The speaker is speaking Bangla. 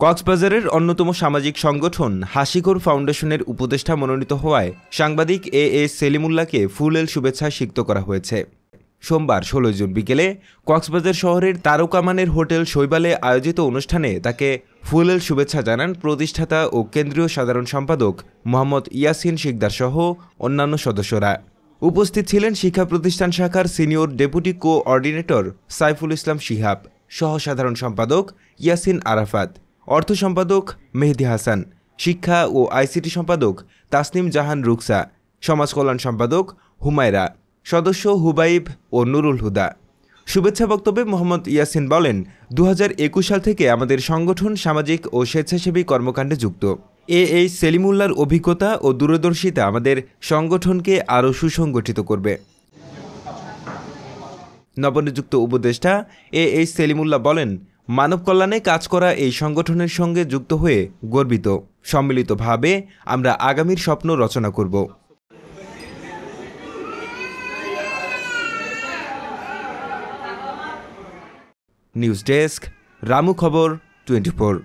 কক্সবাজারের অন্যতম সামাজিক সংগঠন হাসিখোর ফাউন্ডেশনের উপদেষ্টা মনোনীত হওয়ায় সাংবাদিক এ সেলিমুল্লাহকে ফুলেল শুভেচ্ছা সিক্ত করা হয়েছে। সোমবার ১৬ জুন বিকেলে কক্সবাজার শহরের তারকামানের হোটেল শৈবালে আয়োজিত অনুষ্ঠানে তাকে ফুলেল শুভেচ্ছা জানান প্রতিষ্ঠাতা ও কেন্দ্রীয় সাধারণ সম্পাদক মোহাম্মদ ইয়াসিন শিকদার সহ অন্যান্য সদস্যরা। উপস্থিত ছিলেন শিক্ষা প্রতিষ্ঠান শাখার senior deputy coordinator Saiful Islam Shihab, সহ সাধারণ সম্পাদক ইয়াসিন আরাফাত, অর্থ সম্পাদক মেহেদি হাসান, শিক্ষা ও আইসিটি সম্পাদক তাসনিম জাহান রুকসা, সমাজ কল্যাণ সম্পাদক হুমায়রা, সদস্য হুবাইব ও নুরুল হুদা। শুভেচ্ছা বক্তব্যে মোহাম্মদ ইয়াসিন বলেন, ২০২১ সাল থেকে আমাদের সংগঠন সামাজিক ও স্বেচ্ছাসেবী কর্মকাণ্ডে যুক্ত। এ সেলিমুল্লাহর অভিজ্ঞতা ও দূরদর্শিতা আমাদের সংগঠনকে আরও সুসংগঠিত করবে। নবনিযুক্ত উপদেষ্টা এ সেলিমুল্লাহ বলেন, মানব কল্যাণে কাজ করা এই সংগঠনের সঙ্গে যুক্ত হয়ে গর্বিত। সম্মিলিতভাবে আমরা আগামীর স্বপ্ন রচনা করব। নিউজ ডেস্ক, রামু খবর 24।